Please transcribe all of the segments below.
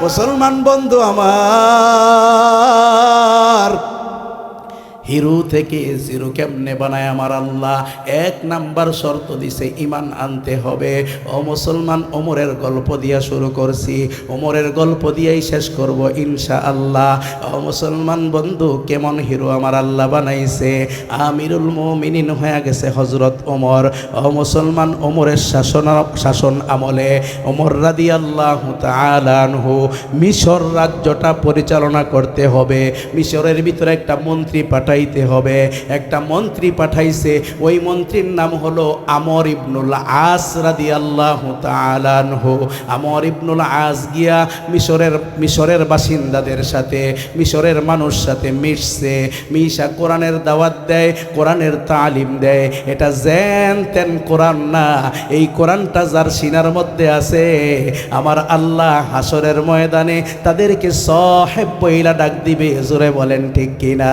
মুসলমান বন্ধু আমার, হিরো থেকে জিরো কেমনে বানায় আমার আল্লাহ? এক নাম্বার শর্ত দিছে, ইমান আনতে হবে। ও মুসলমান, ওমরের গল্প দিয়া শুরু করছি, ওমরের গল্প দিয়েই শেষ করব ইনশাআল্লাহ। ও মুসলমান বন্ধু, কেমন হিরো আমার আল্লাহ বানাইছে! আমিরুল মুমিনিন হয়ে গেছে হযরত ওমর। ও মুসলমান, ওমরের শাসন আমলে ওমর রাদিয়াল্লাহু তাআলা আনহু মিশর রাজ্যটা পরিচালনা করতে হবে। মিশরের ভিতরে একটা মন্ত্রী পাঠাইতে হবে। একটা মন্ত্রী পাঠাইছে, ওই মন্ত্রীর নাম হলো আমর ইবনুল আস রাদিয়াল্লাহু তাআলা আনহু। আমর ইবনুল আস গিয়া মিশরের বাসিন্দাদের সাথে, মিশরের মানুষ সাথে মিশছে, মিশা কোরআনের দাওয়াত দেয়, কোরআনের তালিম দেয়। এটা যেন তেন কোরআন না, এই কোরআনটা যার সিনার মধ্যে আছে, আমার আল্লাহ হাসরের ময়দানে তাদেরকে সাহেব বইলা ডাক দিবে। জোরে বলেন ঠিক কিনা?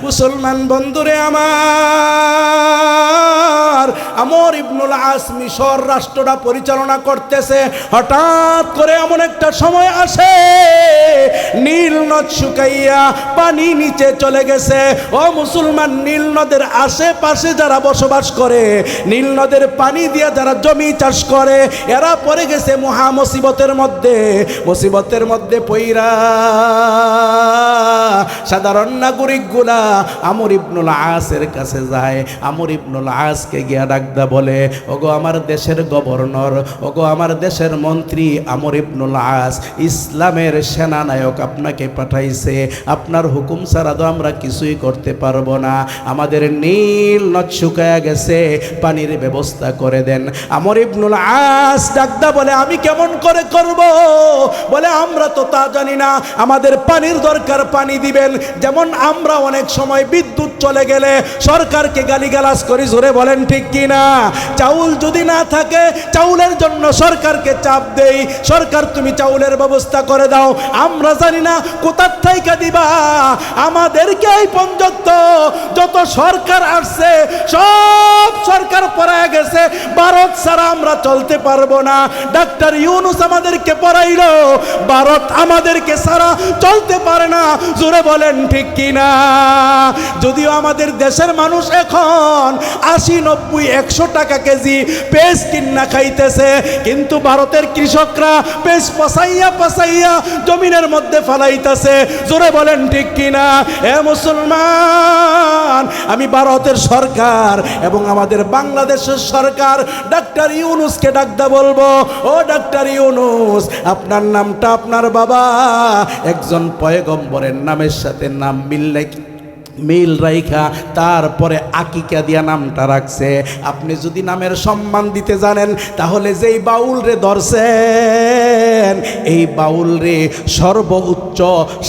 মুসলমান বন্ধুরে আমার, আমর ইবনুল আস মিশর রাষ্ট্রটা পরিচালনা করতেছে। হঠাৎ করে এমন একটা সময় আসে, নীল নদ শুকাইয়া পানি নিচে চলে গেছে। ও মুসলমান, নীল নদের আশেপাশে যারা বসবাস করে, নীল নদের পানি দিয়া যারা জমি চাষ করে, এরা পড়ে গেছে মহা মুসিবতের মধ্যে। মুসিবতের মধ্যে পইরা সাধারণ নাগরিকগুলা আমর ইবনুল আসের কাছে যায়। আমর ইবনুল আসকে গিয়া ডাকদা বলে, ওগো আমার দেশের গভর্নর, ওগো আমার দেশের মন্ত্রী আমর ইবনুল আস, ইসলামের সেনানায়ক আপনাকে পাঠাইছে। আপনার হুকুম ছাড়া তো আমরা কিছুই করতে পারবো না। আমাদের নীল নদ শুকায়া গেছে, পানির ব্যবস্থা করে দেন। আমর ইবনুল আস ডাকদা বলে, আমি কেমন করে করব? বলে, আমরা তো তা জানি না। আমাদের পানির দরকার, পানি দিবেন। যেমন আমরা অনেক সময় বিদ্যুৎ চলে গেলে সরকারকে গালিগালাজ করি, জোরে বলেন ঠিক কিনা? চাউল যদি না থাকে, চাউলের জন্য সরকারকে চাপ দেই, সরকার তুমি চাউলের ব্যবস্থা করে দাও। আমরা জানি না কোথার থেকে দিবা। আমাদেরকে এই পর্যন্ত যত সরকার আসছে, সব সরকার পড়ায় গেছে, ভারত ছাড়া আমরা চলতে পারবো না। ডাক্তার ইউনূস আমাদেরকে পড়াইলো, ভারত আমাদেরকে ছাড়া চলতে পারে না। জোরে বলেন ঠিক কিনা? যদিও আমাদের দেশের মানুষ এখন 80-90-100 টাকা কেজি পেঁয়াজ কিনা খাইতেছে, কিন্তু ভারতের কৃষকরা পেঁয়াজ পচাইয়া জমিনের মধ্যে ফালাইতেছে। জোরে বলেন ঠিক কিনা? এ মুসলমান, আমি ভারতের সরকার এবং আমাদের বাংলাদেশের সরকার ডাক্তার ইউনূসকে ডাকদা বলবো, ও ডাক্তার ইউনূস, আপনার নামটা আপনার বাবা একজন পয়গম্বরের নামের সাথে নাম মিল রাইখা তারপরে আকিকা দিয়া নামটা রাখছে। আপনি যদি নামের সম্মান দিতে জানেন, তাহলে যেই বাউল রে ধরছেন, এই বাউল রে সর্বোচ্চ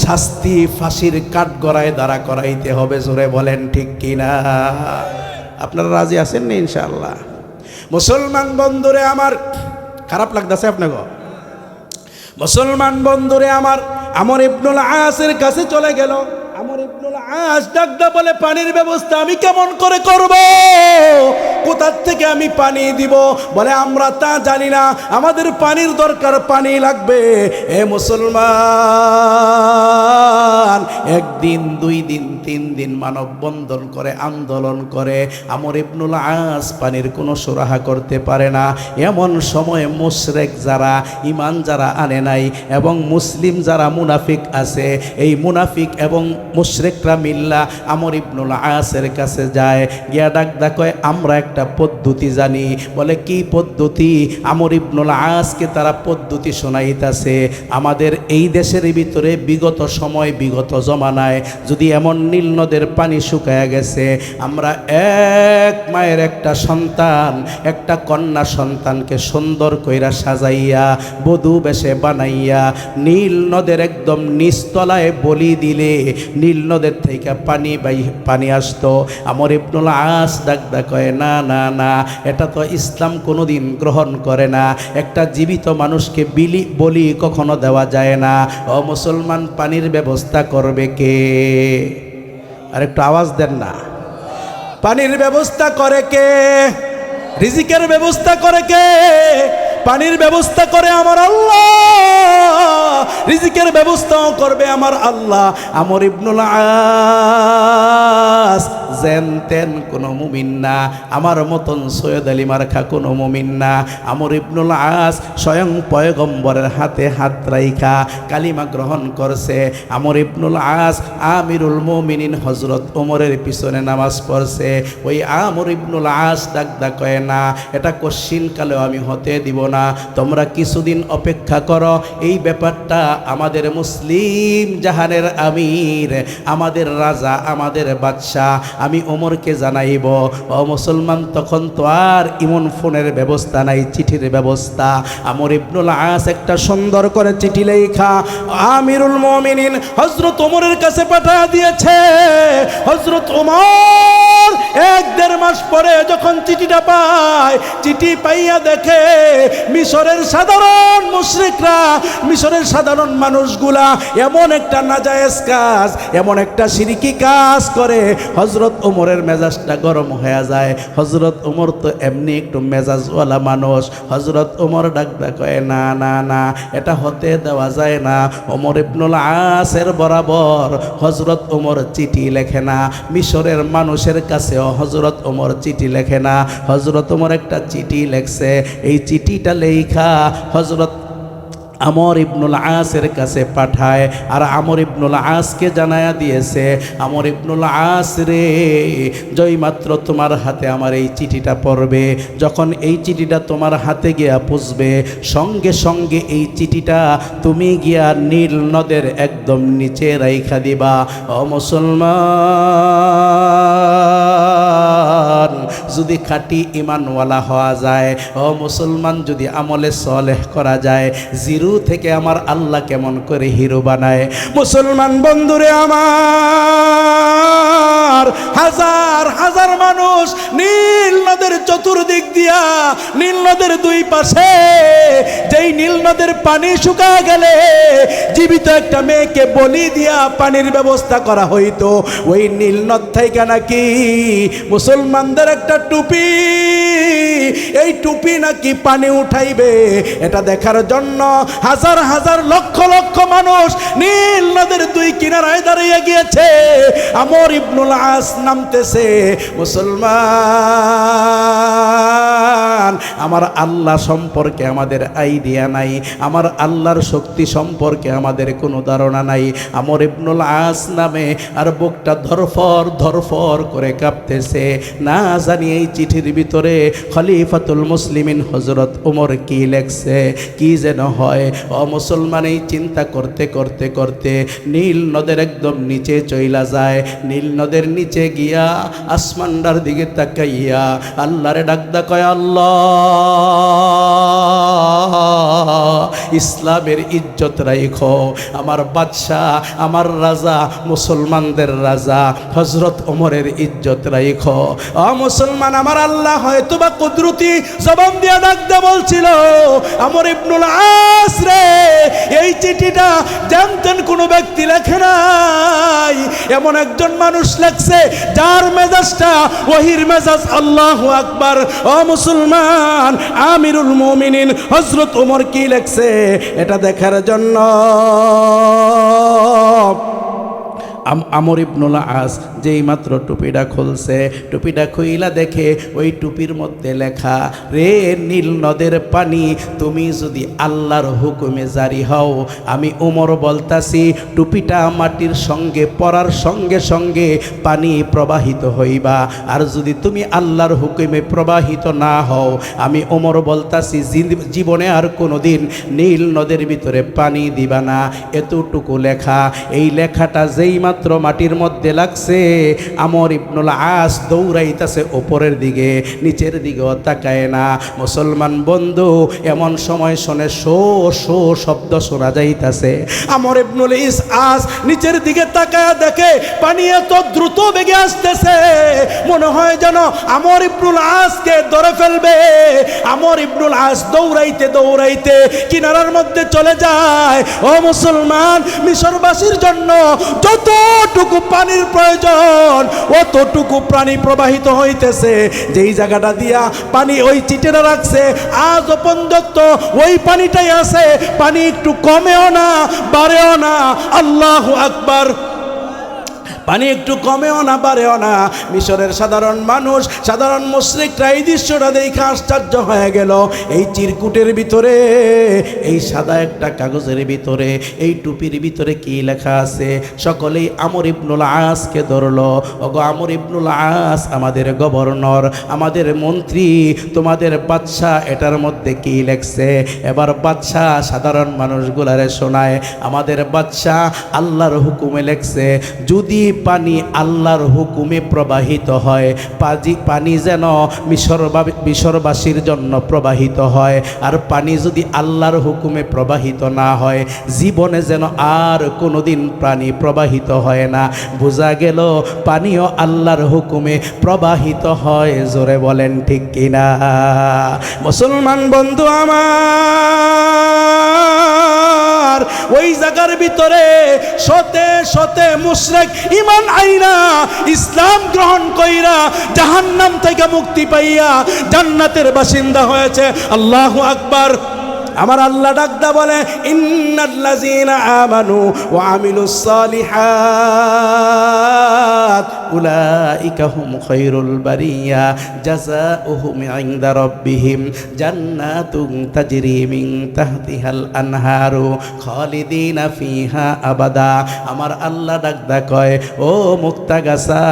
শাস্তি ফাঁসির কাঠগড়ায় দাঁড়া করাইতে হবে। জোরে বলেন ঠিক কিনা? আপনারা রাজি আছেন না ইনশাআল্লাহ? মুসলমান বন্ধুরে আমার, খারাপ লাগতেছে আপনাকে? মুসলমান বন্ধুরে আমার, আমর ইবনুল আসের কাছে চলে গেল। আমর ইবনুল আস ডাকদা বলে, পানির ব্যবস্থা আমি কেমন করে করব? কোথার থেকে আমি পানি দিব? বলে, আমরা তা জানি না, আমাদের পানির দরকার, পানি লাগবে। এ মুসলমান, একদিন, 2 দিন, 3 দিন মানববন্ধন করে, আন্দোলন করে, আমর ইবনুল আস পানির কোনো সুরাহা করতে পারে না। এমন সময়ে মুশরিক যারা, ইমান যারা আনে নাই, এবং মুসলিম যারা মুনাফিক আছে, এই মুনাফিক এবং মুশরিকরা মিল্লা আমর ইবনুল আসের কাছে যায়, গিয়া ডাকদা কয়, আমরা একটা পদ্ধতি জানি। বলে, কি পদ্ধতি? আমর ইবনুল আসকে তারা পদ্ধতি শোনাইতেছে। আমাদের এই দেশের ভিতরে বিগত সময়, বিগত জমানায় যদি এমন নীল নদের পানি শুকায়া গেছে, আমরা এক মায়ের একটা সন্তান, একটা কন্যা সন্তানকে সুন্দর কইরা সাজাইয়া, বধূ বেশে বানাইয়া, নীল নদের একদম নিচতলায় বলি দিলে নীল নদের থেকে পানি আসতো। আমর ইবনুল আস ডাকদা কয়, না না না, এটা তো ইসলাম কোনোদিন গ্রহণ করে না। একটা জীবিত মানুষকে বলি কখনো দেওয়া যায় না। ও মুসলমান, পানির ব্যবস্থা করবে কে? আর একটু আওয়াজ দেন না। পানির ব্যবস্থা করে কে? রিজিকের ব্যবস্থা করে কে? পানির ব্যবস্থা করে আমার আল্লাহ। রিজিকের ব্যবস্থাও করবে আমার আল্লাহ। আমর ইবনুল আস যেন তেন কোনো মুমিন না, আমার মতন সৈয়দ আলী মার্কা কোনো মুমিন না। আমর ইবনুল আস স্বয়ং পয়গম্বরের হাতে হাত রাইখা কালিমা গ্রহণ করছে। আমর ইবনুল আস আমিরুল মুমিনিন হযরত ওমরের পিছনে নামাজ পড়ছে। ওই আমর ইবনুল আস ডাক কয় না, এটা কোশ্চিন কালেও আমি হতে দিব না, তোমরা কিছুদিন অপেক্ষা করো। এই ব্যাপারটা আমাদের মুসলিম জাহানের আমির, আমাদের রাজা, আমাদের বাদশাহ, আমি ওমরকে জানাইব। ও মুসলমান, তখন তো আর ইমন ফোনের ব্যবস্থা নাই, চিঠির ব্যবস্থা। আমর ইবনুল আস একটা সুন্দর করে চিঠি লেখা আমিরুল মুমিনিন হযরত ওমরের কাছে পাঠিয়ে দিয়েছে। হযরত ওমর 1-1.5 মাস পরে যখন চিঠিটা পায়, চিঠি পাইয়া দেখে মিশরের সাধারণ মুশরিকরা, মিশরের সাধারণ মানুষগুলা এমন একটা নাজায়েজ কাজ, এমন একটা শিরকি কাজ করে, হযরত ওমরের মেজাজটা গরম হয়ে যায়। হযরত ওমর তো এমনি একটু মেজাজওয়ালা মানুষ। হযরত ওমর ডাক কয় না না না, এটা হতে দেওয়া যায় না। ওমর ইবনুল আসের বরাবর হযরত ওমর চিঠি লেখে না, মিশরের মানুষের কাছেও হযরত ওমর চিঠি লেখে না। হযরত ওমর একটা চিঠি লেখছে। এই চিঠিটা লেখা হযরত আমর ইবনুল আসের কাছে পাঠায়, আর আমর ইবনুল আসকে জানায়া দিয়েছে, আমর ইবনুল আস রে, জয়মাত্র তোমার হাতে আমার এই চিঠিটা পড়বে, যখন এই চিঠিটা তোমার হাতে গিয়া পুষবে, সঙ্গে সঙ্গে এই চিঠিটা তুমি গিয়া নীল নদের একদম নিচে রাইখা দিবা। ও মুসলমান, যদি খাঁটি ইমানওয়ালা হওয়া যায়, ও মুসলমান, যদি আমলে সলেহ করা যায়, জিরো থেকে আমার আল্লাহ কেমন করে হিরো বানায়। মুসলমান বন্ধুরে আমার, হাজার হাজার মানুষ নীল নদের চতুর্দিক দিয়া, নীল নদের 2 পাশে, যেই নীল নদের পানি শুকা গেলে জীবিত একটা মেয়েকে বলি দিয়া পানির ব্যবস্থা করা হইতো, ওই নীল নদ থেকে নাকি মুসলমানদের একটা টুপি, এই টুপি নাকি পানি উঠাইবে, এটা দেখার জন্য হাজার হাজার লক্ষ লক্ষ মানুষ নীল নদের 2 কিনারায় দাঁড়িয়ে গিয়েছে। আমর ইবনুল আস নামতেছে। মুসলমান, আমার আল্লাহ সম্পর্কে আমাদের আইডিয়া নাই, আমার আল্লাহর শক্তি সম্পর্কে আমাদের কোনো ধারণা নাই। আমর ইবনুল আস নামে আর বুকটা ধরফর ধরফর করে কাঁপতেছে। না জানি এই চিঠির ভিতরে খলিফাতুল মুসলিমিন হযরত ওমর কি লেখছে, কি যেন হয়। ও মুসলমান, এই চিন্তা করতে করতে করতে নীল নদের একদম নিচে চইলা যায়। নীল নদের নিচে গিয়া আসমানটার দিকে তাকাইয়া আল্লাহরে ডাকদা কয়, আল্লাহ, ইসলামের ইজ্জত রাইখো, আমার বাদশাহ, আমার রাজা, মুসলমানদের রাজা হযরত ওমরের ইজ্জত রাইখো। ও মুসলমান, আমার আল্লাহ হয়তো বা কুদরতি জবান দিয়া ডাকদা বলছিল, আমর ইবনুল আস রে, এই চিঠিটা জানতেন কোনো ব্যক্তি লেখে নাই, এমন একজন মানুষ লেখছে যার মেজাজটা ওহির মেজাজ। আল্লাহু আকবার। ও মুসলমান, আমিরুল মুমিনিন হযরত ওমর কি লেখছে এটা দেখার জন্য আমর ইবনুল আস যেই মাত্র টুপিটা খুলছে, টুপিটা খুইলা দেখে ওই টুপির মধ্যে লেখা, রে নীল নদের পানি, তুমি যদি আল্লাহর হুকুমে জারি হও, আমি ওমর বলতাছি, টুপিটা মাটির সঙ্গে পড়ার সঙ্গে সঙ্গে পানি প্রবাহিত হইবা। আর যদি তুমি আল্লাহর হুকুমে প্রবাহিত না হও, আমি ওমর বলতাছি, জীবনে আর কোনোদিন নীল নদের ভিতরে পানি দিবা না। এতটুকু লেখা। এই লেখাটা যেই মাত্র মাটির মধ্যে লাগছে, আমর ইবনুল আস দৌড়াইতেছে উপরের দিকে, নিচের দিকেও তাকায় না। মুসলমান বন্ধু, এমন সময় শোনে শো শো শব্দ শোনা যাইতেছে। আমর ইবনুল আস নিচের দিকে তাকায় দেখে পানি এত দ্রুত বেগে আসতেছে, মনে হয় যেন আমর ইবনুল আসকে ধরে ফেলবে। আমর ইবনুল আস দৌড়াইতে দৌড়াইতে কিনারার মধ্যে চলে যায়। ও মুসলমান, মিশরবাসীর জন্য যত যতটুকু পানির প্রয়োজন অতটুকু পানি প্রবাহিত হইতেছে। যেই জায়গাটা দিয়া পানি ওই চিটেরা রাখছে আজও পর্যন্ত ওই পানিটাই আছে, পানি একটু কমেও না বাড়েও না। আল্লাহু আকবার। পানি একটু কমেও না বাড়েও না। মিশরের সাধারণ মানুষ, সাধারণ মুশরিকরা এই দৃশ্যটা দেখে আশ্চর্য হয়ে গেল। এই চিরকুটের ভিতরে, এই সাদা একটা কাগজের ভিতরে, এই টুপির ভিতরে কি লেখা আছে? সকলেই আমর ইবনুল আসকে ধরলো। ওগো আমর ইবনুল আস, আমাদের গভর্নর, আমাদের মন্ত্রী, তোমাদের বাদশাহ এটার মধ্যে কি লেখছে? এবার বাদশাহ সাধারণ মানুষগুলারে শোনায়, আমাদের বাদশাহ আল্লাহর হুকুমে লেখছে, যদি পানি আল্লাহর হুকুমে প্রবাহিত হয়, পানি যেন মিশরবাসীর জন্য প্রবাহিত হয়। আর পানি যদি আল্লাহর হুকুমে প্রবাহিত না হয়, জীবনে যেন আর কোনোদিন পানি প্রবাহিত হয় না। বোঝা গেল পানিও আল্লাহর হুকুমে প্রবাহিত হয়। জোরে বলেন ঠিক কিনা? মুসলমান বন্ধু আমার, ওই জায়গার ভিতরে শতে শতে মুশরিক ঈমান আইনা ইসলাম গ্রহণ কইরা জাহান্নাম থেকে মুক্তি পাইয়া জান্নাতের বাসিন্দা হয়েছে। আল্লাহু আকবার। আমার আল্লাহ ডাকদা বলে, ইন্নাল্লাযীনা আমানু ওয়া আমিলুস সালিহাত উলাইকা হুম খায়রুল বারিয়া জাযাউহুম ইনদা রাব্বিহিম জান্নাতুন তাজরি মিন তাহতিহাল আনহারু খালিদিনা ফিহা আবাদা। আমার আল্লাহ ডাকদা কয়, ও মুক্তাগাছা,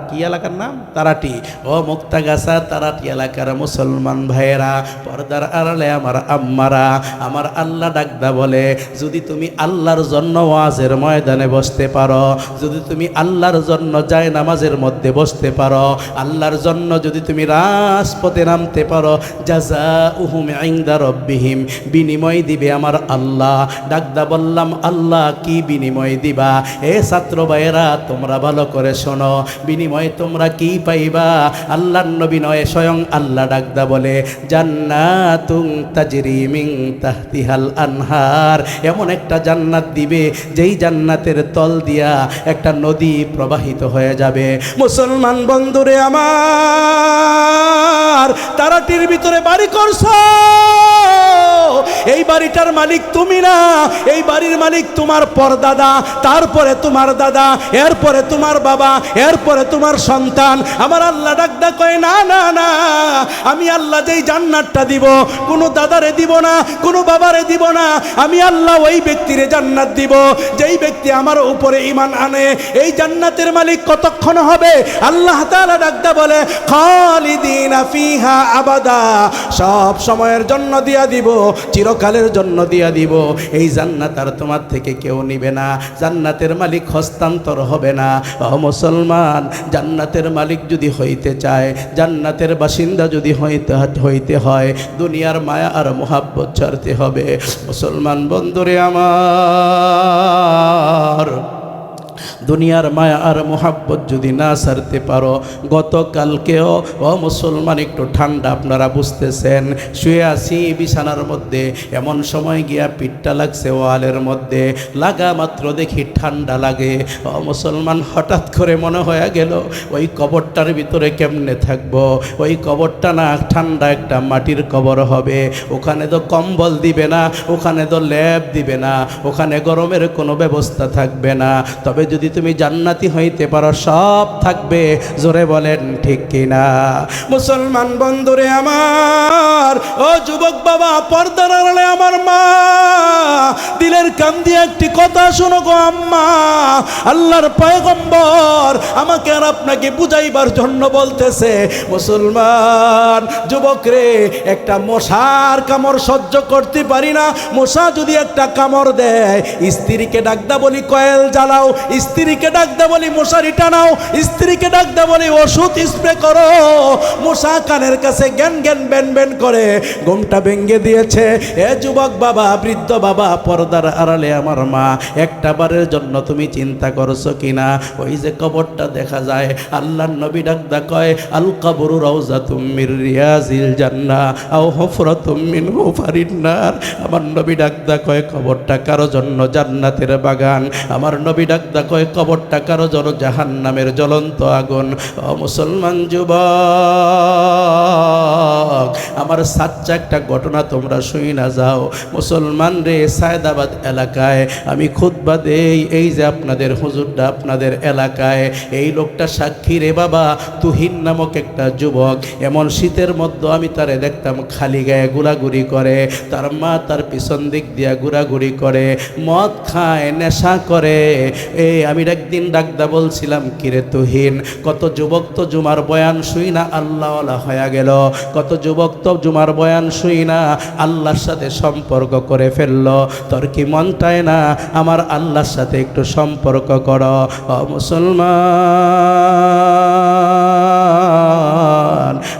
কি এলাকার নাম? তারাটি। ও মুক্তাগাছা তারাটি এলাকার মুসলমান ভাইয়েরা, পর্দার আড়ালে আমার আম্মারা, আমার আল্লাহ ডাকদা বলে, যদি তুমি আল্লাহর জন্য ওয়াজের ময়দানে বসতে পারো, যদি তুমি আল্লাহর জন্য যায় নামাজের মধ্যে বসতে পারো, আল্লাহর জন্য যদি তুমি রাজপথে নামতে পারো, জাযাউহুম ইনদা রাব্বিহিম, বিনিময় দিবে আমার আল্লাহ। ডাকদা বললাম, আল্লাহ কি বিনিময় দিবা? এ ছাত্র ভাইয়েরা তোমরা ভালো করে শোনো, বিনিময় তোমরা কি পাইবা? আল্লাহর নবী নয়, স্বয়ং আল্লাহ ডাকদা বলে, জান্নাতুন তাজরি মিন তাহতিহাল আনহার, এমন একটা জান্নাত দিবে যেই জান্নাতের তল দিয়া একটা নদী প্রবাহিত হয়ে যাবে। মুসলমান বন্ধুরে আমার, তারাটির ভিতরে বাড়ি করছো, এই বাড়িটার মালিক তুমি না, এই বাড়ির মালিক তোমার পরদাদা, তারপরে তোমার দাদা, এরপরে তোমার বাবা, এরপরে তোমার সন্তান। আমার আল্লাহ ডাকদা কয়, না না না, আমি আল্লাহ যেই জান্নাতটা দিব কোনো দাদারে দিব না, কোনো বাবারে দিব না, আমি আল্লাহ ওই ব্যক্তিরে জান্নাত দিব যেই ব্যক্তি আমার উপরে ঈমান আনে। এই জান্নাতের মালিক কতক্ষণ হবে? আল্লাহ তাআলা ডাকদা বলে, খালিদিনা ফিহা আবাদা, সব সময়ের জন্য দিয়া দিব, চিরকালের জন্য দিয়া দিব। এই জান্নাত আর তোমার থেকে কেউ নিবে না, জান্নাতের মালিক হস্তান্তর হবে না। ও মুসলমান, জান্নাতের মালিক যদি হইতে চায়, জান্নাতের বাসিন্দা যদি হইতে হয়, দুনিয়ার মায়া আর মোহাব্বত ছাড়তে হবে। মুসলমান বন্ধুরে আমার, দুনিয়ার মায়া আর মোহাব্বত যদি না ছাড়তে পারো, গতকালকেও ও মুসলমান একটু ঠান্ডা আপনারা বুঝতেছেন, শুয়ে আছি বিছানার মধ্যে, এমন সময় গিয়া পিঠটা লাগছে ওয়ালের মধ্যে, লাগা মাত্র দেখি ঠান্ডা লাগে। ও মুসলমান, হঠাৎ করে মনে হয়ে গেল ওই কবরটার ভিতরে কেমনে থাকবো? ওই কবরটা না ঠান্ডা একটা মাটির কবর হবে, ওখানে তো কম্বল দিবে না, ওখানে তো ল্যাব দিবে না, ওখানে গরমের কোনো ব্যবস্থা থাকবে না। তবে যদি তুমি জান্নাতি হইতে পারো, সব থাকবে। জোরে বলেন ঠিক কিনা? মুসলমান বন্ধুরে আমার, ও যুবক বাবা, পর্দার আড়ালে আমার মা, দিলের কান দিয়ে একটি কথা শোনো গো আম্মা, আল্লাহর পয়গম্বর আমাকে আর আপনাকে বুঝাইবার জন্য বলতেছে। মুসলমান যুবক রে, একটা মশার কামড় সহ্য করতে পারি না, মশা যদি একটা কামড় দেয়, স্ত্রীকে ডাকদা বলি কয়েল জ্বালাও, স্ত্রীকে ডাকদা বলি মশারি টানাও, স্ত্রীকে ডাকদা বলি ওষুধ স্প্রে করো। মশা কানের কাছে জ্ঞান জ্ঞান ব্যান ব্যান করে ঘুমটা ভেঙে দিয়েছে। এ যুবক বাবা, বৃদ্ধ বাবা, পর্দার আড়ালে আমার মা, একটা বারের জন্য তুমি চিন্তা করছো কিনা? ওই যে কবরটা দেখা যায়, আল্লাহর নবী ডাকদা কয়, আল কবরু রাউযাতুম মির রিয়াজিল জান্নাহ আও হুফরাতুম মিন হুফারিন নার। আমার নবী ডাকদা কয়, কবরটা কারো জন্য জান্নাতের বাগান। আমার নবী ডাকদা কয়, কবরটা কারো জন্য জাহান্নামের জ্বলন্ত আগুন। ও মুসলমান যুবক, আমার সাচ্চা একটা ঘটনা তোমরা শুই না যাও। মুসলমান রে, সায়দাবাদ এলাকায় আমি খুতবা দেই, এই যে আপনাদের হুজুরটা আপনাদের এলাকায়, এই লোকটা সাক্ষী রে বাবা। তুহিন নামক একটা যুবক, এমন শীতের মধ্যে আমি তারে দেখতাম খালি গায়ে ঘোরাঘুরি করে, তার মা তার পিছন দিক দিয়া ঘোরাঘুরি করে, মদ খায়, নেশা করে। আমি একদিন ডাকদা বলছিলাম, কিরে তুহিন, কত যুবক তো জুমার বয়ান শুই না আল্লাহওয়ালা হয়ে গেল, কত যুবক তো জুমার বয়ান শুই না আল্লাহর সাথে সম্পর্ক করে ফেললো, তোর কি মন চায় না আমার আল্লাহর সাথে একটু সম্পর্ক করো? ও মুসলমান,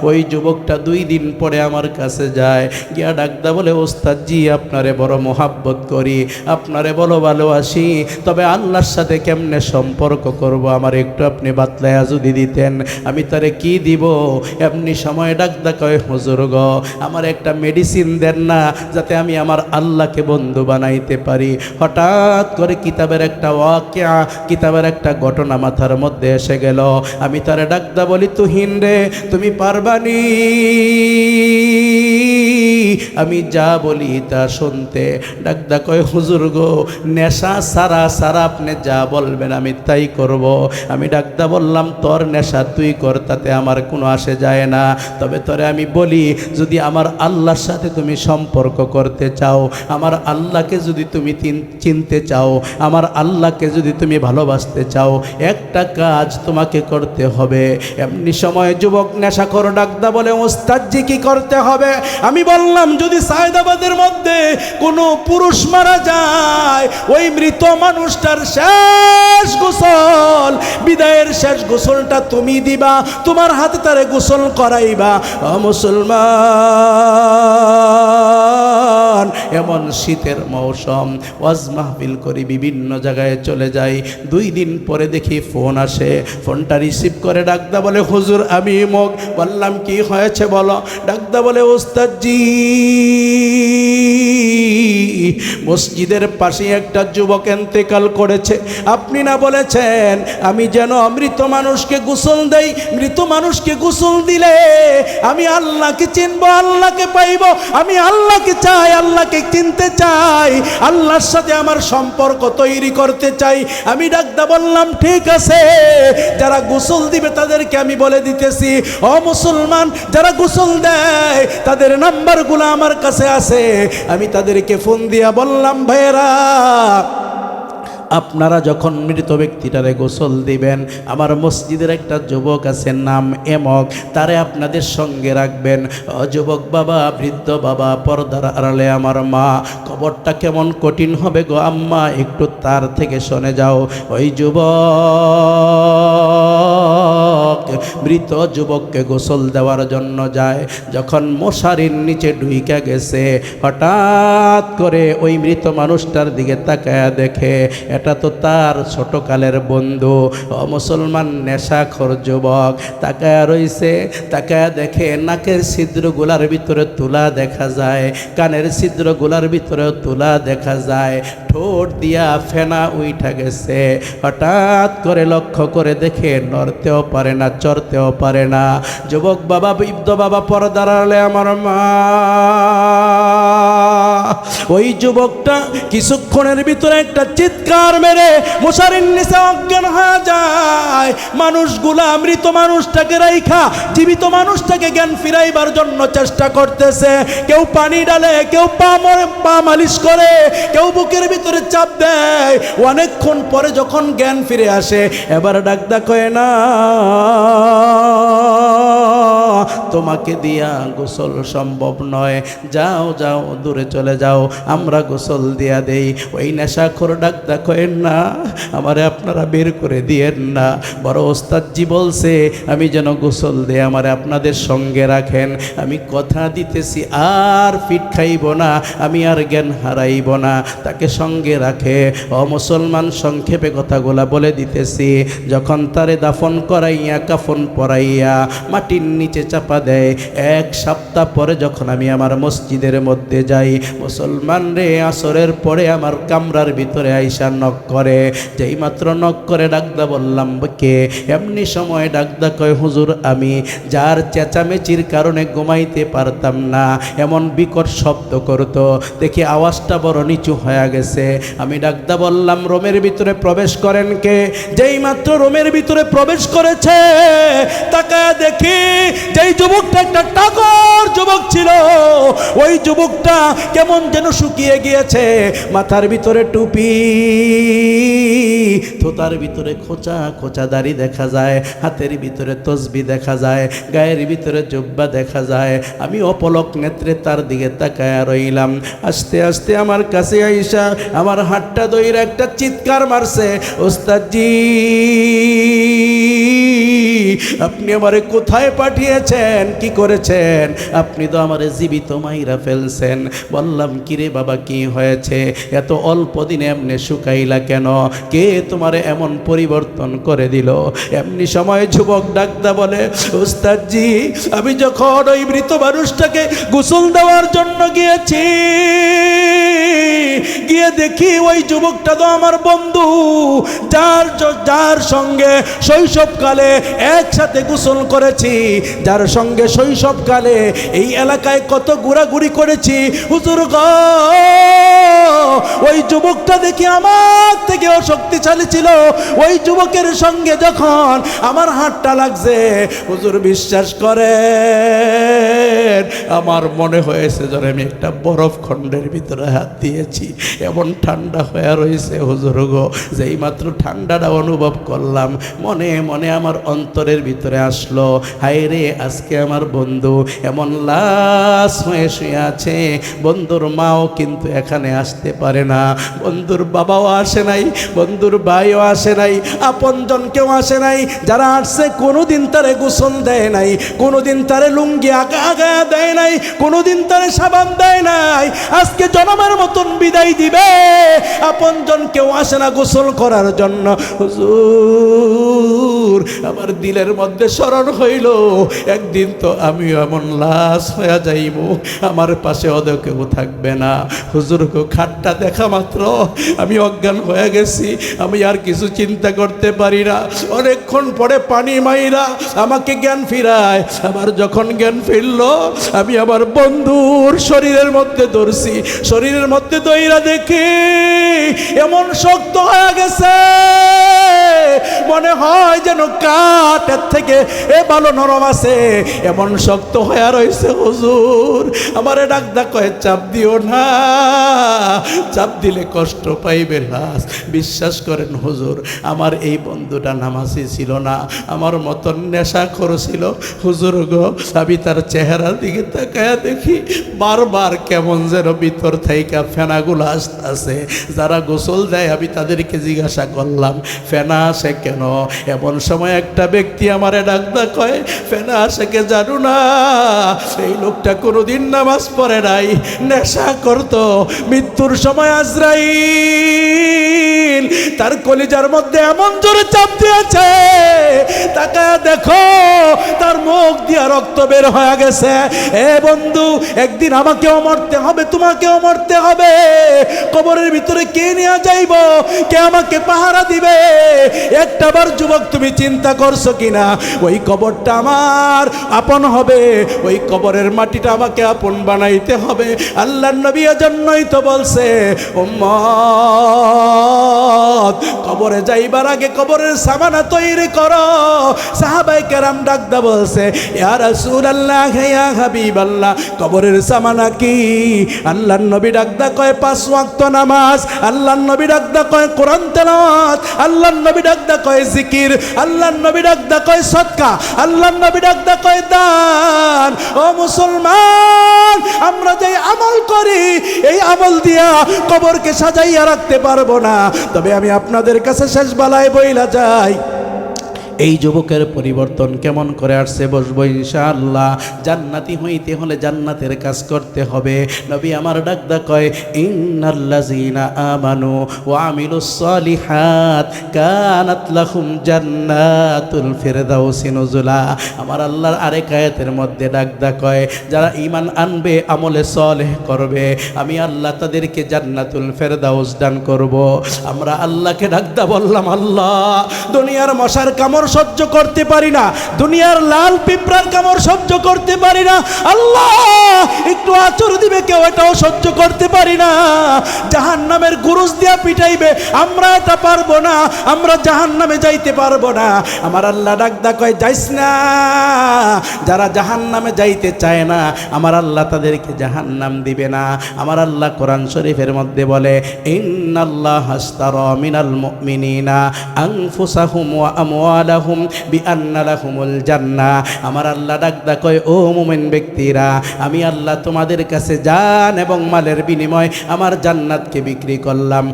ওই যুবকটা 2 দিন পরে আমার কাছে যায়, গিয়া ডাকদা বলে, ওস্তাদ জি আপনারে বড় মোহাব্বত করি, আপনারে বড় ভালোবাসি, তবে আল্লাহর সাথে কেমনে সম্পর্ক করব আমার একটু আপনি বাতলায়া যদি দিতেন। আমি তারে কি দিব? এমনি সময় ডাকদা কয়, হুজুর গো, আমার একটা মেডিসিন দেন না যাতে আমি আমার আল্লাহকে বন্ধু বানাইতে পারি। হঠাৎ করে কিতাবের একটা ওয়াকিয়া, কিতাবের একটা ঘটনা মাথার মধ্যে এসে গেল। আমি তারে ডাকদা বলি, তুহিন রে, তুমি পারবানি আমি যা বলি তা শুনতে? ডাকদা কয়, হুজুর গো, নেশা সারা সারা আপনি যা বলবেন আমি তাই করব। আমি ডাকদা বললাম, তোর নেশা তুই কর, তাতে আমার কোনো আসে যায় না, তবে তোরে আমি বলি, যদি আমার আল্লাহর সাথে তুমি সম্পর্ক করতে চাও, আমার আল্লাহকে যদি তুমি চিনতে চাও, আমার আল্লাহকে যদি তুমি ভালোবাসতে চাও, একটা কাজ তোমাকে করতে হবে। এমনি সময় যুবক নেশাখোর ডাকদা বলে, ওস্তাদজি কি করতে হবে? আমি বললাম, যদি সায়দাবাদের মধ্যে কোনো পুরুষ মারা যায়, ওই মৃত মানুষটার শেষ গোসল, বিদায়ের শেষ গোসলটা তুমি দিবা, তোমার হাতে তারে গোসল করাইবা। ও মুসলমান, এমন শীতের মৌসুম, ওয়াজ মাহফিল করি, বিভিন্ন জায়গায় চলে যাই। 2 দিন পরে দেখি ফোন আসে, ফোনটা রিসিভ করে ডাকদা বলে, হুজুর আমি মুখ। বললাম, কি হয়েছে বলো? ডাকদা বলে, ওস্তাদজি, মসজিদের পাশে একটা যুবক ইন্তেকাল করেছে, আপনি না বলেছেন আমি যেন মৃত মানুষকে গোসল দেই, মৃত মানুষকে গোসল দিলে আমি আল্লাহকে চিনব, আল্লাহকে পাইব, আমি আল্লাহকে চাই, আল্লাহকে চিনতে চাই, আল্লাহর সাথে আমার সম্পর্ক তৈরি করতে চাই। আমি ডাকদা বললাম, ঠিক আছে, যারা গোসল দিবে তাদেরকে আমি বলে দিতেছি। ও মুসলমান, যারা গোসল দেয় তাদের নাম্বারগুলো আমার কাছে আছে, আমি তাদেরকে ফোন দিয়া বললাম, ভাইয়েরা, আপনারা যখন মৃত ব্যক্তিটারে গোসল দিবেন, আমার মসজিদের একটা যুবক আছে নাম এমক, তারে আপনাদের সঙ্গে রাখবেন। যুবক বাবা, বৃদ্ধ বাবা, পর্দার আড়ালে আমার মা, কবরটা কেমন কঠিন হবে গো আম্মা, একটু তার থেকে শুনে যাও। ওই যুবক মৃত যুবককে গোসল দেওয়ার জন্য যায়, যখন মশারির নিচে ঢুইকা গেছে, হঠাৎ করে ওই মৃত মানুষটার দিকে তাকায়া দেখে এটা তো তার ছোটকালের বন্ধু। ও মুসলমান, নেশাখোর যুবক তাকায়া রইছে, তাকায়া দেখে নাকের ছিদ্রগুলার ভিতরে তুলা দেখা যায়, কানের ছিদ্রগুলার ভিতরে তুলা দেখা যায়, ঠোঁট দিয়া ফেনা উইঠা গেছে। হঠাৎ করে লক্ষ্য করে দেখে নড়তেও পারে না, চড়তেও পারে না। যুবক বাবা, বৃদ্ধ বাবা, পর্দার আড়ালে আমার মা, ওই যুবকটা কিছুক্ষণের ভিতরে একটা চিৎকার মেরে মশারির নিচে অজ্ঞান হয়ে যায়। মানুষগুলা মৃত মানুষটাকে রাইখা জীবিত মানুষটাকে জ্ঞান ফিরাইবার জন্য চেষ্টা করতেছে। কেউ পানি ডালে, কেউ পা মালিশ করে, কেউ বুকের ভিতরে চাপ দেয়। অনেকক্ষণ পরে যখন জ্ঞান ফিরে আসে, এবার ডাকদা কয়, না, তোমাকে দিয়া গোসল সম্ভব নয়, যাও যাও, দূরে চলে যাও, আমরা গোসল দিয়া দেই। ওই নেশাখোর ডাকদা কয়েন, না, আমারে আপনারা বের করে দিয়েন না, বড় ওস্তাদজি বলছে আমি যেন গোসল দেই, আমারে আপনাদের সঙ্গে রাখেন, আমি কথা দিতেছি আর ফিট খাইব না, আমি আর জ্ঞান হারাইব না, তাকে সঙ্গে রাখে। ও মুসলমান, সংক্ষেপে কথাগুলা বলে দিতেছি। যখন তারে দাফন করাইয়া, কাফন পরাইয়া মাটির নিচে চাপা দেয়। এক সপ্তাহ পরে যখন আমি আমার মসজিদের মধ্যে যাই, মুসলমান রে আসরের পরে আমার কামরার ভিতরে আইসা নক করে। যেই মাত্র নক করে ডাকদা বললাম কে? এমনি সময় ডাকদা কয় হুজুর আমি, যার চেঁচামেচির কারণে ঘুমাইতে পারতাম না, এমন বিকট শব্দ করতো, দেখি আওয়াজটা বড় নিচু হয়ে গেছে। আমি ডাকদা বললাম রুমের ভিতরে প্রবেশ করেন কে? যেই মাত্র রুমের ভিতরে প্রবেশ করেছে, তাকায় দেখি যেই যুবকটা একটা টাকর যুবক ছিল, ওই যুবকটা কেমন যেন শুকিয়ে গিয়েছে। মাথার ভিতরে টুপি, থোতার ভিতরে খোঁচা খোঁচা দাড়ি দেখা যায়, হাতের ভিতরে তসবি দেখা যায়, গায়ের ভিতরে জুব্বা দেখা যায়। আমি অপলক নেত্রে তার দিকে তাকায় রইলাম। আস্তে আস্তে আমার কাছে আইসা আমার হাতটা ধইরা একটা চিৎকার মারছে, ওস্তাদজি আপনি আমারে কোথায় পাঠিয়েছেন, কি করেছেন? আপনি তো আমারে জীবিত মাইরা ফেলছেন। বললাম কিরে বাবা কি হয়েছে, এত অল্প দিনে এমনি শুকাইলা কেন? কে তোমারে এমন পরিবর্তন করে দিল? এমনি সময় যুবক ডাকদা বলে, ওস্তাদজি আমি যখন ওই মৃত মানুষটাকে গোসল দেওয়ার জন্য গিয়েছি, গিয়ে দেখি ওই যুবকটা তো আমার বন্ধু, যার সঙ্গে শৈশবকালে একসাথে গোসল করেছি, যার সঙ্গে শৈশবকালে এই এলাকায় কত ঘোরাঘুরি করেছি। হুজুর গো, ওই যুবকটা দেখি আমার থেকেও শক্তিশালী ছিল। ওই যুবকের সঙ্গে যখন আমার হাতটা লাগছে, হুজুর বিশ্বাস করেন আমার মনে হয়েছে যেন আমি একটা বরফ খণ্ডের ভিতরে হাত দিয়েছি, এমন ঠান্ডা হয়ে রয়েছে হুজুর গো। যেই মাত্র ঠান্ডাটা অনুভব করলাম, মনে মনে আমার অন্তরের ভিতরে আসলো, হায় রে আজকে আমার বন্ধু এমন লাশ হয়ে শুয়ে আছে। বন্ধুর মাও কিন্তু এখানে আসতে পারে না, বন্ধুর বাবাও আসে নাই, বন্ধুর ভাইও আসে নাই, আপনজন কেউ আসে নাই। যারা আসছে কোনোদিন তারে গোসল দেয় নাই, কোনোদিন তারে লুঙ্গি আগা দেয় নাই, কোনোদিন তারে সাবান দেয় নাই। আজকে জনমের মতন বিদায় দিবে, আপনজন কেউ আসে না গোসল করার জন্য। হুজুর আমার দিলের মধ্যে স্মরণ হইল, একদিন তো আমি এমন লাশ হয়ে যাইব, আমার পাশে ওদের কেউ থাকবে না। হুজুর গো, খাটটা দেখা মাত্র আমি অজ্ঞান হয়ে গেছি, আমি আর কিছু চিন্তা করতে পারি না। অনেকক্ষণ পরে পানি মাইরা আমাকে জ্ঞান ফিরায়। আবার যখন জ্ঞান ফিরল, আমি আমার বন্ধুর শরীরের মধ্যে ধরছি, শরীরের মধ্যে দইরা দেখি এমন শক্ত হয়ে গেছে, মনে হয় যেন কাঠের থেকে এ ভালো নরম আছে, এমন শক্ত হয়ে রয়েছে। হুজুর আমারে ডাকদা কয়ে চাপ দিও না, চাপ দিলে কষ্ট পাইবে লাশ। বিশ্বাস করেন হুজুর, আমার এই বন্ধুটা নামাজি ছিল না, আমার মতন নেশা করেছিল। হুজুর গো, আমি তার চেহারার দিকে তাকায়া দেখি বারবার কেমন যেন ভিতর থেকে ফেনাগুলো আসতেছে। যারা গোসল দেয় আমি তাদেরকে জিজ্ঞাসা করলাম ফেনা আসে কেন? এমন সময় একটা ব্যক্তি আমারে ডাকদা কয়, ফেনা আসে কে জানো না? এই লোকটা কোনোদিন নামাজ পড়ে নাই, নেশা করতো। মৃত্যুর সময় আজরাইল তার কলিজার মধ্যে এমন জোরে চাপ দিয়েছে, তাকে দেখো তার মুখ দিয়ে রক্ত বের হয়ে গেছে। এ বন্ধু, একদিন আমাকেও মরতে হবে, তোমাকেও মরতে হবে। কবরের ভিতরে কে নিয়ে যাইব, কে আমাকে পাহারা দিবে? একটাবার যুবক তুমি চিন্তা করছো কিনা, ওই কবরটা আমার আপন হবে, ওই কবরের মাটিটা আমাকে আপন বানাইতে হবে। আল্লাহর নবী এজন্যই তো বলছে, উম্মত কবরে যাইবার আগে কবরের সামানা তৈরি করো। সাহাবায়ে কেরাম ডাকদা বলছে, ইয়া রাসূলুল্লাহ, ইয়া হাবিবাল্লাহ, কবরের সামানা কি? আল্লাহর নবী ডাকদা কয় 5 ওয়াক্ত নামাজ, আল্লাহর নবী ডাকদা কয় কোরআন তেলাওয়াত, আল্লাহর নবী ডাকদা কয় জিকির, আল্লাহর নবী ডাকদা কয় সদকা, আল্লাহর নবী ডাকদা কয় দান। ও মুসলমান, আমরা যে আমল করি এই আমল দিয়া কবরকে সাজাইয়া রাখতে পারবো না। তবে আমি আপনাদের কাছে শেষ বেলায় বইলা যাই, এই যুবকের পরিবর্তন কেমন করে আসছে? বসবো ইনশাআল্লাহ। জান্নাতি হইতে হলে জান্নাতের কাজ করতে হবে। নবী আমার ডাকদা কয়, ইন্নাল্লাযীনা আমানু ওয়া আমিলুস সালিহাত কানাত লাহুম জান্নাতুল ফিরদাউসি নুজুলা। আমার আল্লাহর আরেক আয়াতের মধ্যে ডাকদা কয়, যারা ঈমান আনবে, আমলে সালেহ করবে, আমি আল্লাহ তাদেরকে জান্নাতুল ফিরদাউস দান করব। আমরা আল্লাহকে ডাকদা বললাম, আল্লাহ দুনিয়ার মশার কামড় সহ্য করতে পারি না, দুনিয়ার লাল পিঁপড়ার কামড় সহ্য করতে পারি না, আল্লাহ একটু আচর দিবে কেউ, এটাও সহ্য করতে পারি না, জাহান্নামের গুরুজ দিয়া পিটাইবে, আমরা এটা পারবো না, আমরা জাহান্নামে যাইতে পারবো না। আমার আল্লাহ ডাকদা কয়, যাইস না। যারা জাহান্নামে যাইতে চায় না, আমার আল্লাহ তাদেরকে জাহান্নাম দিবে না। আমার আল্লাহ কোরআন শরীফের মধ্যে বলে, ইন্নাল্লাহা আশতারা মিনাল মুমিনিনা আনফুসাহুম ওয়া আমওয়ালাহুম বিআন্না লাহুমুল জান্নাহ। আমার আল্লাহ ডাকদা কয়, ও মুমিন ব্যক্তিরা, আমি আল্লাহ তোমাদের কাছে জান এবং মালের বিনিময় আমার জান্নাতকে বিক্রি করলাম।